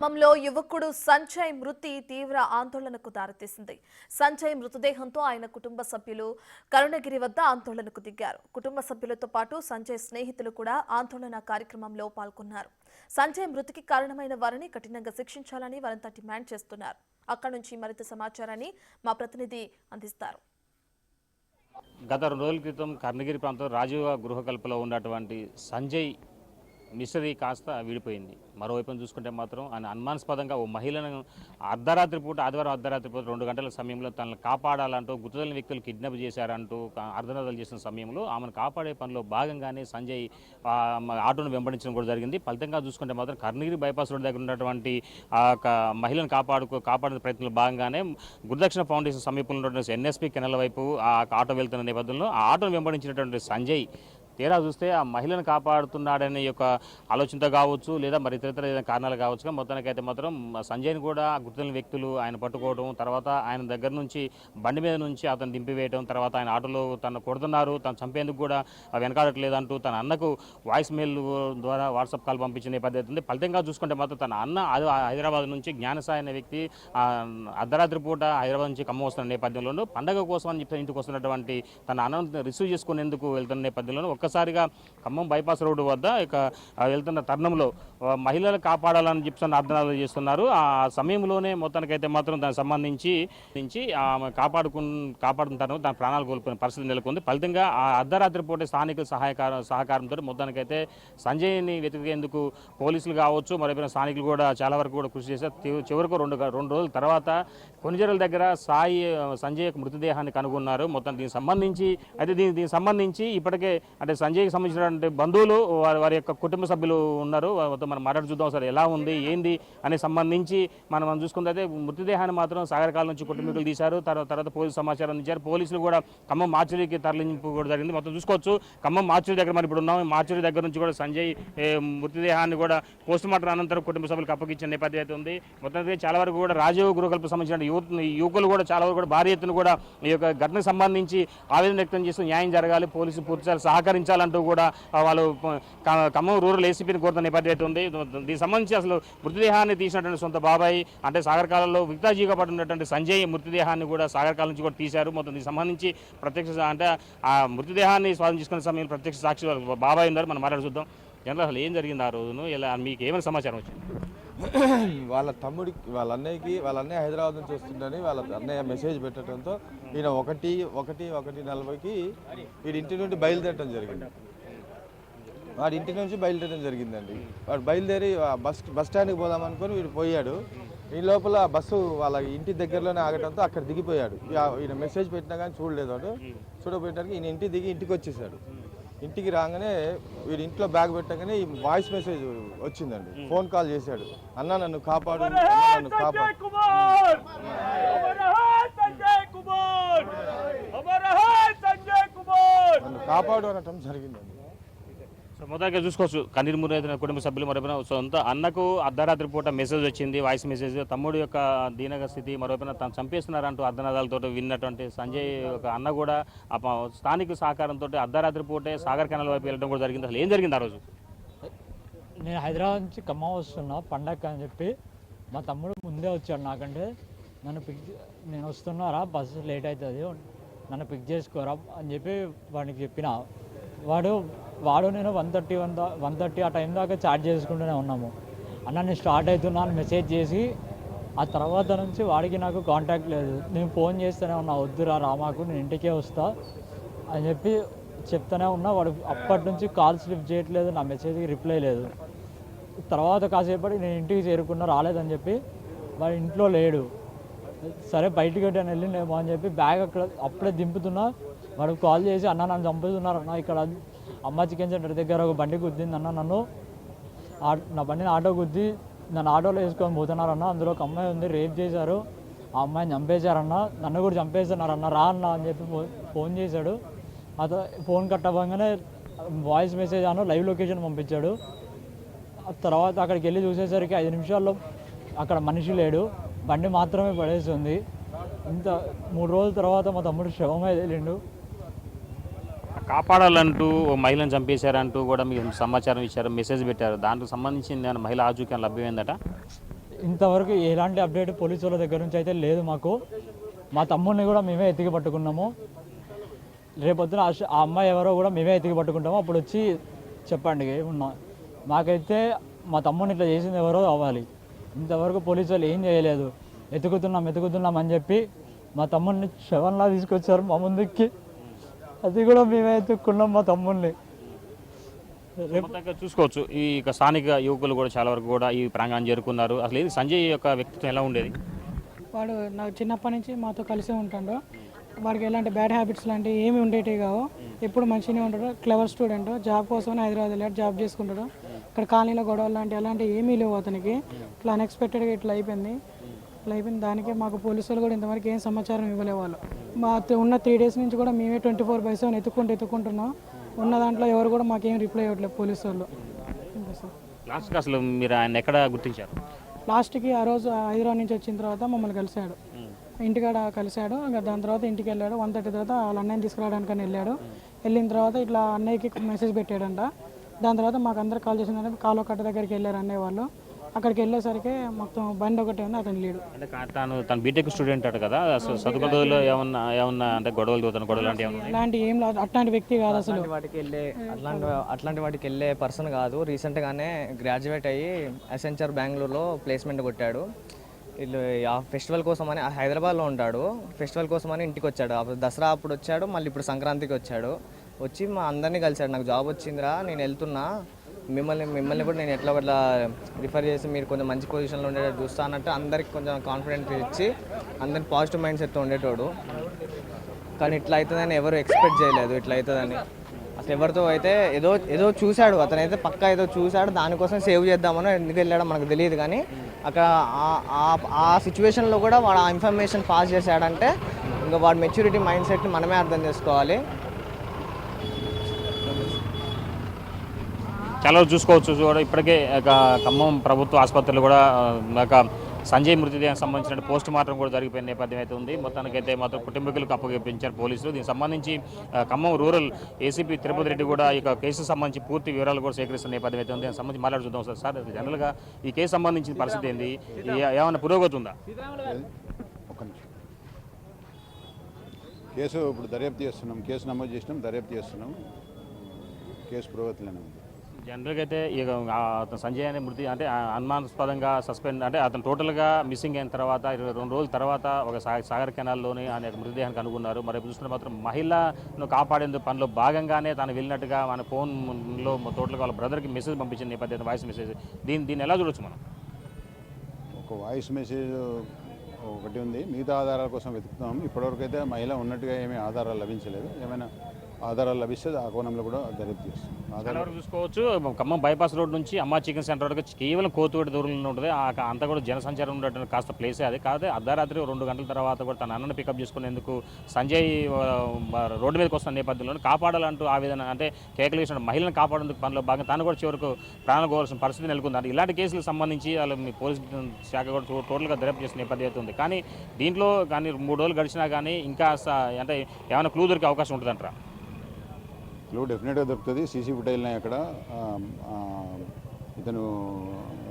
ఖమ్మంలో యువకుడు సంజయ్ మృతి తీవ్ర ఆందోళనకు దారితీసింది. సంజయ్ మృతదేహంతో ఆయన కుటుంబ సభ్యులు కరుణగిరి వద్ద ఆందోళనకు దిగారు. కుటుంబ సభ్యులతో పాటు సంజయ్ స్నేహితులు కూడా ఆందోళన కార్యక్రమంలో పాల్గొన్నారు. సంజయ్ మృతికి కారణమైన వారిని కఠినంగా శిక్షించాలని వారంతా డిమాండ్ చేస్తున్నారు. అక్కడి నుంచి మరింత సమాచారాన్ని మా ప్రతినిధి అందిస్తారు. గత 2 రోజుల క్రితం కర్ణగిరి ప్రాంతం రాజీవ్ గృహకల్పలో ఉన్నటువంటి సంజయ్ మిస్టరీ కాస్త విడిపోయింది. మరోవైపు చూసుకుంటే మాత్రం ఆయన అనుమానాస్పదంగా ఓ మహిళను ఆదివారం అర్ధరాత్రి పూట 2 గంటల సమయంలో తనను కాపాడాలంటూ గుర్తులేని వ్యక్తులు కిడ్నాప్ చేశారంటూ అర్ధరాత్రులు చేసిన సమయంలో ఆమెను కాపాడే పనిలో భాగంగానే సంజయ్ ఆటోను వెంబడించడం కూడా జరిగింది. ఫలితంగా చూసుకుంటే మాత్రం కర్ణగిరి బైపాస్ రోడ్ దగ్గర ఉన్నటువంటి మహిళను కాపాడే ప్రయత్నంలో భాగంగానే గురుదక్షిణ ఫౌండేషన్ సమీపంలో ఉన్నటువంటి ఎన్ఎస్పీ కెనాల్ వైపు ఆ ఆటో వెళ్తున్న నేపథ్యంలో ఆ ఆటోను వెంబడించినటువంటి సంజయ్ తీరా చూస్తే ఆ మహిళను కాపాడుతున్నాడనే యొక్క ఆలోచనతో కావచ్చు, లేదా మరి ఇతర ఏదైనా కారణాలు కావచ్చు. మొత్తానికైతే మాత్రం సంజయ్ని కూడా గుర్తులేని వ్యక్తులు ఆయన పట్టుకోవడం, తర్వాత ఆయన దగ్గర నుంచి బండి మీద నుంచి అతను దింపివేయడం, తర్వాత ఆయన ఆటోలో తను కొడుతున్నారు, తను చంపేందుకు కూడా వెనకాడట్లేదంటూ తన అన్నకు వాయిస్ మెయిల్ ద్వారా వాట్సాప్ కాల్ పంపించిన నేపథ్యం ఉంది. ఫలితంగా చూసుకుంటే మాత్రం తన అన్న హైదరాబాద్ నుంచి జ్ఞానసాయి అనే వ్యక్తి అర్ధరాత్రి పూట హైదరాబాద్ నుంచి ఖమ్మం వస్తున్న నేపథ్యంలోనూ పండగ కోసం అని చెప్పి ఇంటికి వస్తున్నటువంటి తన అన్నను రిసీవ్ చేసుకునేందుకు వెళ్తున్న నేపథ్యంలో ఒక్కసారిగా ఖమ్మం బైపాస్ రోడ్డు వద్ద ఇక వెళ్తున్న తరుణంలో మహిళలు కాపాడాలని చెప్పి అర్థనాలు చేస్తున్నారు. ఆ సమయంలోనే మొత్తానికైతే మాత్రం దానికి సంబంధించి కాపాడుకుంటారు, తన ప్రాణాలు కోల్పోయిన పరిస్థితి నెలకొంది. ఫలితంగా ఆ అర్ధరాత్రి పూట స్థానికుల సహకారంతో మొత్తానికైతే సంజయ్ని వెతికేందుకు పోలీసులు కావచ్చు, మరైపోయిన స్థానికులు కూడా చాలా వరకు కూడా కృషి చేశారు. చివరకు రెండు రోజుల తర్వాత కొనిజెరల దగ్గర సంజయ్ యొక్క మృతదేహాన్ని కనుగొన్నారు. మొత్తం దీనికి సంబంధించి ఇప్పటికే అంటే సంజయ్కి సంబంధించినటువంటి బంధువులు వారి యొక్క కుటుంబ సభ్యులు ఉన్నారు. మనం మాట్లాడి చూద్దాం సార్ ఎలా ఉంది ఏంది అనే సంబంధించి మనం చూసుకుంటే మృతదేహాన్ని మాత్రం సాగరకాల నుంచి కుటుంబీకులు తీశారు. తర్వాత పోలీసు సమాచారం ఇచ్చారు. పోలీసులు కూడా ఖమ్మం మార్చురీకి తరలింపు కూడా జరిగింది. మొత్తం చూసుకోవచ్చు ఖమ్మం మార్చురీ దగ్గర మనం ఇప్పుడు ఉన్నాం. మార్చురీ దగ్గర నుంచి కూడా సంజయ్ మృతదేహాన్ని కూడా పోస్ట్ మార్టం అనంతరం కుటుంబ సభ్యులకు అప్పగించిన నేపథ్యం అయితే ఉంది. మొత్తం చాలా వరకు కూడా రాజీవ్ గృహకల్పకు సంబంధించిన యువకులు కూడా చాలా వరకు కూడా భారీ ఎత్తున కూడా ఈ యొక్క ఘటనకు సంబంధించి ఆవేదన వ్యక్తం చేస్తూ న్యాయం జరగాలి, పోలీసు పూర్తి సహకరించాలంటూ కూడా వాళ్ళు ఖమ్మం రూరల్ ఏసీపీని కోరుతున్న నేపథ్యం అయితే ఉంది. దీనికి సంబంధించి అసలు మృతదేహాన్ని తీసినటువంటి సొంత బాబాయ్ అంటే సాగరకాలలో విక్తాజీగా పడినటువంటి సంజయ్ మృతదేహాన్ని కూడా సాగరకాల నుంచి కూడా తీశారు. మొత్తం దీనికి సంబంధించి ప్రత్యక్ష అంటే ఆ మృతదేహాన్ని స్వాధీనం చేసుకునే సమయంలో ప్రత్యక్ష సాక్షి బాబాయ్ ఉన్నారు. మనం మాట్లాడి చూద్దాం. జనరల్ అసలు ఏం జరిగింది ఆ రోజును, ఇలా మీకు ఏమైనా సమాచారం వచ్చింది? వాళ్ళ తమ్ముడికి వాళ్ళ అన్నయ్య హైదరాబాద్ నుంచి వస్తుందని వాళ్ళ అన్నయ్య మెసేజ్ పెట్టడంతో ఈయన 1:40కి వీడి ఇంటి నుండి బయలుదేరడం జరిగింది. వాడి ఇంటి నుంచి బయలుదేరడం జరిగిందండి. వాడు బయలుదేరి బస్ స్టాండ్కి పోదాం అనుకొని వీడు పోయాడు. ఈ లోపల బస్సు వాళ్ళ ఇంటి దగ్గరలోనే ఆగడంతో అక్కడ దిగిపోయాడు. ఈయన మెసేజ్ పెట్టినా కానీ చూడలేదు. వాడు చూడబోయడానికి ఈయన ఇంటికి వచ్చేసాడు. ఇంటికి రాగానే వీడి ఇంట్లో బ్యాగ్ పెట్టగానే ఈ వాయిస్ మెసేజ్ వచ్చిందండి. ఫోన్ కాల్ చేశాడు, అన్న నన్ను కాపాడు, నన్ను కాపాడు అనటం జరిగిందండి. మొదటిగా చూసుకోవచ్చు కన్నీరుమురు అయితే కుటుంబ సభ్యులు మరోపైన సొంత అన్నకు అర్ధరాత్రి పూట మెసేజ్ వచ్చింది, వాయిస్ మెసేజ్. తమ్ముడు యొక్క దీనగ స్థితి మరోపైన తను చంపేస్తున్నారంటూ అర్ధనాదాలతో విన్నటువంటి సంజయ్ ఒక అన్న కూడా స్థానిక సహకారంతో అర్ధరాత్రి పూటే సాగర్ కెనాల్ వైపు వెళ్ళడం కూడా జరిగింది. అసలు ఏం జరిగింది ఆ రోజు? నేను హైదరాబాద్ నుంచి ఖమ్మం వస్తున్నా పండగ అని చెప్పి మా తమ్ముడు ముందే వచ్చాడు నాకంటే. నేను వస్తున్నారా, బస్సు లేట్ అవుతుంది, నన్ను పిక్ చేసుకోరా అని చెప్పి వాడికి చెప్పిన. వాడు నేను 1:30 ఆ టైం దాకా చాట్ చేసుకుంటూనే ఉన్నాము. అన్న నేను స్టార్ట్ అవుతున్నా అని మెసేజ్ చేసి ఆ తర్వాత నుంచి వాడికి నాకు కాంటాక్ట్ లేదు. నేను ఫోన్ చేస్తూనే ఉన్నా, వద్దురా రామాకు, నేను ఇంటికే వస్తా అని చెప్పి చెప్తూనే ఉన్నా. వాడు అప్పటి నుంచి కాల్స్ లిఫ్ట్ చేయట్లేదు, నా మెసేజ్కి రిప్లై లేదు. తర్వాత కాసేపటి నేను ఇంటికి చేరుకున్నా, రాలేదని చెప్పి వాడు ఇంట్లో లేడు. సరే బయటికి వెళ్ళిండేమో అని చెప్పి బ్యాగ్ అప్పుడే దింపుతున్నా. వాడు కాల్ చేసి అన్న నన్ను చంపుతున్నారన్న, ఇక్కడ అమ్మ చికెన్ సెంటర్ దగ్గర ఒక బండి గుద్దింది అన్న, నా బండిని ఆటో గుద్ది నన్ను ఆటోలో వేసుకొని పోతున్నారన్న, అందులో ఒక అమ్మాయి ఉంది, రేప్ చేశారు, ఆ అమ్మాయిని చంపేశారన్న, నన్ను కూడా చంపేస్తున్నారన్న, రా అన్న అని చెప్పి ఫోన్ చేశాడు. ఫోన్ కట్ అవ్వగానే వాయిస్ మెసేజ్ లైవ్ లొకేషన్ పంపించాడు. తర్వాత అక్కడికి వెళ్ళి చూసేసరికి 5 నిమిషాల్లో అక్కడ మనిషి లేడు, బండి మాత్రమే పడేస్తుంది. 3 రోజుల తర్వాత మా తమ్ముడు శవమే తేలిండు. కాపాడాలంటూ మహిళను చంపేశారంటూ కూడా మీకు సమాచారం ఇచ్చారు, మెసేజ్ పెట్టారు. దానికి సంబంధించి మహిళ ఆచూక్యం లభ్యమైందట. ఇంతవరకు ఎలాంటి అప్డేట్ పోలీసు వాళ్ళ దగ్గర నుంచి అయితే లేదు మాకు. మా తమ్ముడిని కూడా మేమే ఎత్తికి పట్టుకున్నాము. రేపొద్దున ఆ అమ్మాయి ఎవరో కూడా మేమే ఎత్తికి పట్టుకుంటాము. అప్పుడు వచ్చి చెప్పండి ఏమున్నా. మాకైతే మా తమ్ముడిని ఇట్లా చేసింది ఎవరో అవ్వాలి. ఇంతవరకు పోలీసు వాళ్ళు ఏం చేయలేదు. ఎత్తుకుతున్నాం అని చెప్పి మా తమ్ముడిని శవంలా తీసుకొచ్చారు మా ముందుకి. అది కూడా మేమే ఎత్తుక్కున్నాం మా తమ్ముడిని. మొత్తంగా చూసుకోవచ్చు ఈ స్థానిక యువకులు కూడా చాలా వరకు కూడా ఈ ప్రాంగణం చేరుకున్నారు. అసలు ఇది సంజయ్ యొక్క వ్యక్తిత్వం ఎలా ఉండేది? వాడు నాకు చిన్నప్పటి నుంచి మాతో కలిసే ఉంటాడు. వాడికి ఎలాంటి బ్యాడ్ హ్యాబిట్స్ లాంటివి ఏమి ఉండేటివి కావు. ఎప్పుడు మంచిగానే ఉంటాడు. Clever student. జాబ్ కోసమని హైదరాబాద్ వెళ్ళాడు, జాబ్ చేసుకుంటాడు. ఇక్కడ కాలనీలో గొడవలు అలాంటివి ఏమీ లేవు అతనికి. ఇట్లా అన్ఎక్స్పెక్టెడ్గా ఇట్లా అయిపోయింది. దానికే మాకు పోలీసులు కూడా ఇంతవరకు ఏం సమాచారం ఇవ్వలే వాళ్ళు. మా ఉన్న 3 days నుంచి కూడా మేమే 24/7 ఎత్తుక్కుంటున్నాం. ఉన్న దాంట్లో ఎవరు కూడా మాకేం రిప్లై ఇవ్వట్లేదు పోలీసు వాళ్ళు. ఇంకా సార్ లాస్ట్కి అసలు మీరు ఆయన ఎక్కడ గుర్తించారు? లాస్ట్కి ఆ రోజు హైదరాబాద్ నుంచి వచ్చిన తర్వాత మమ్మల్ని కలిశాడు. ఇంటికాడ కలిశాడు. ఇంకా దాని తర్వాత ఇంటికి వెళ్ళాడు. 1:30 తర్వాత వాళ్ళ అన్నయ్యని తీసుకురావడానికని వెళ్ళాడు. వెళ్ళిన తర్వాత ఇట్లా అన్నయ్యకి మెసేజ్ పెట్టాడంట. దాని తర్వాత మాకు అందరు కాల్ చేసిందంటే కాలువ కట్ట దగ్గరికి వెళ్ళారు అన్నయ్య వాళ్ళు. అక్కడికి వెళ్ళేసరికి మొత్తం బండి ఒకటే ఉంది, అతను లేడు. అంటే తను బీటెక్ స్టూడెంట్ అట కదా, చదువుకోవడంలో ఏమన్నా అంటే గొడవలు అంటే అలాంటి ఏం లేదు. అట్లాంటి వ్యక్తి కాదు అసలు. అట్లాంటి వాటికి వెళ్ళే పర్సన్ కాదు. రీసెంట్గానే గ్రాడ్యుయేట్ అయ్యి అసెంచర్ బెంగళూరులో ప్లేస్మెంట్ కొట్టాడు. వీళ్ళు ఆ ఫెస్టివల్ కోసమని హైదరాబాద్లో ఉంటాడు. ఫెస్టివల్ కోసమని ఇంటికి వచ్చాడు. దసరా అప్పుడు వచ్చాడు, మళ్ళీ ఇప్పుడు సంక్రాంతికి వచ్చాడు. వచ్చి మా అందరినీ కలిశాడు. నాకు జాబ్ వచ్చిందిరా, నేను వెళ్తున్నా, మిమ్మల్ని కూడా నేను ఎట్లా ఒకట్లా రిఫర్ చేసి మీరు కొంచెం మంచి పొజిషన్లో ఉండేటట్టు చూస్తా అన్నట్టు అందరికి కొంచెం కాన్ఫిడెంట్ ఇచ్చి అందరికి పాజిటివ్ మైండ్ సెట్తో ఉండేటోడు. కానీ ఇట్లా అవుతుందని ఎవరు ఎక్స్పెక్ట్ చేయలేదు. ఇట్లా అవుతుందని అసలు ఎవరితో అయితే ఏదో చూశాడు. అతనైతే పక్కా ఏదో చూశాడు. దానికోసం సేవ్ చేద్దామని ఎందుకు వెళ్ళాడో మనకు తెలియదు. కానీ అక్కడ ఆ సిచ్యువేషన్లో కూడా వాడు ఆ ఇన్ఫర్మేషన్ పాస్ చేశాడంటే ఇంకా వాడు మెచ్యూరిటీ మైండ్ సెట్ని మనమే అర్థం చేసుకోవాలి. చాలా చూసుకోవచ్చు కూడా ఇప్పటికే ఖమ్మం ప్రభుత్వ ఆసుపత్రులు కూడా సంజయ్ మృతదేహానికి సంబంధించిన పోస్ట్ మార్టం కూడా జరిగిపోయిన నేపథ్యం అయితే ఉంది. మొత్తానికైతే మాత్రం కుటుంబీకులకు అప్పగించారు పోలీసులు. దీనికి సంబంధించి ఖమ్మం రూరల్ ఏసీపీ తిరుపతి రెడ్డి కూడా ఈ కేసుకు సంబంధించి పూర్తి వివరాలు కూడా సేకరిస్తున్న నేపథ్యం అయితే ఉంది. దానికి సంబంధించి మాట్లాడుతుందాం సార్. జనరల్గా ఈ కేసు సంబంధించిన పరిస్థితి ఏంది, ఏమైనా పురోగతి ఉందా? కేసు ఇప్పుడు దర్యాప్తు చేస్తున్నాం. కేసు నమోదు చేసినాం, దర్యాప్తు చేస్తున్నాం. కేసు పురోగతిలోనే ఉంది. జనరల్గా అయితే ఇక అతను సంజయ్ అనే మృతి అంటే అనుమానాస్పదంగా సస్పెండ్ అంటే అతను టోటల్గా మిస్సింగ్ అయిన తర్వాత 22 రోజుల తర్వాత ఒక సాగర్ కెనాల్లోని ఆయన మృతదేహాన్ని కనుగొన్నారు. మరి చూసుకుంటే మాత్రం మహిళను కాపాడేందుకు పనిలో భాగంగానే తను వెళ్ళినట్టుగా మన ఫోన్లో టోటల్గా వాళ్ళ బ్రదర్కి మెసేజ్ పంపించిన నేపథ్యం, వాయిస్ మెసేజ్. దీన్ని ఎలా చూడొచ్చు మనం? ఒక వాయిస్ మెసేజ్ ఒకటి ఉంది. మిగతా ఆధారాల కోసం వెతుకుతున్నాం. ఇప్పటివరకు అయితే మహిళ ఉన్నట్టుగా ఏమీ ఆధారాలు లభించలేదు. ఏమైనా ఆధారాలు లభిస్తే ఆ కోణంలో కూడా దర్యాప్తు చేస్తాం. ఆధారాలు చూసుకోవచ్చు. ఖమ్మం బైపాస్ రోడ్ నుంచి అమ్మా చికెన్ సెంటర్ వరకు కేవలం కోతువేటి దూరంలో ఉంటుంది. అంతా కూడా జనసంచారం ఉండేటువంటి కాస్త ప్లేసే అది. కాదు అర్ధరాత్రి 2 గంటల తర్వాత కూడా తన అన్నను పికప్ చేసుకునేందుకు సంజయ్ రోడ్డు మీదకి వస్తున్న నేపథ్యంలో కాపాడాలంటూ ఆ విధంగా అంటే కేకలు వేసిన మహిళలను కాపాడేందుకు పనిలో భాగంగా తను కూడా చివరకు ప్రాణాలు కోవాల్సిన పరిస్థితి నెలకొంది. ఇలాంటి కేసులకు సంబంధించి వాళ్ళు మీ పోలీస్ శాఖ కూడా టోటల్గా దర్యాప్తు చేసిన నేపథ్యం అయితే ఉంది. కానీ దీంట్లో 3 రోజులు గడిచినా కానీ ఇంకా అంటే ఏమైనా క్లూ దొరికే అవకాశం ఉంటుందంటారా? క్లూ డెఫినెట్గా దొరుకుతుంది. సీసీ ఫుటేజ్ అక్కడ ఇతను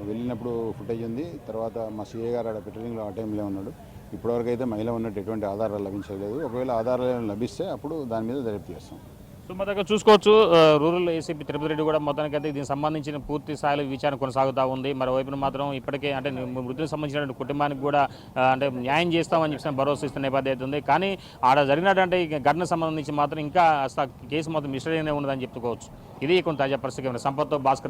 వెళ్ళినప్పుడు ఫుటేజ్ ఉంది. తర్వాత మా సీఏ గారు ఆడ పెట్రోలింగ్లో ఆ టైంలో ఉన్నాడు. ఇప్పటివరకు అయితే మహిళ ఉన్నట్టు ఎటువంటి ఆధారాలు లభించలేదు. ఒకవేళ ఆధారాలు లభిస్తే అప్పుడు దాని మీద దర్యాప్తు చేస్తాం. సో మా దగ్గర చూసుకోవచ్చు రూరల్ ఏసీపీ తిరుపతి రెడ్డి కూడా మొత్తానికైతే దీనికి సంబంధించిన పూర్తి స్థాయిలో విచారణ కొనసాగుతూ ఉంది. మరోవైపున మాత్రం ఇప్పటికే అంటే మృతికి సంబంధించిన కుటుంబానికి కూడా అంటే న్యాయం చేస్తామని చెప్పి భరోసా ఇస్తున్న నేపథ్యం అవుతుంది. కానీ ఆడ జరిగినటువంటి ఘటనకు సంబంధించి మాత్రం ఇంకా కేసు మాత్రం మిస్టరీగానే ఉన్నదని చెప్పుకోవచ్చు. ఇది కొంత తాజా పరిస్థితి. సంపత్తో భాస్కర్.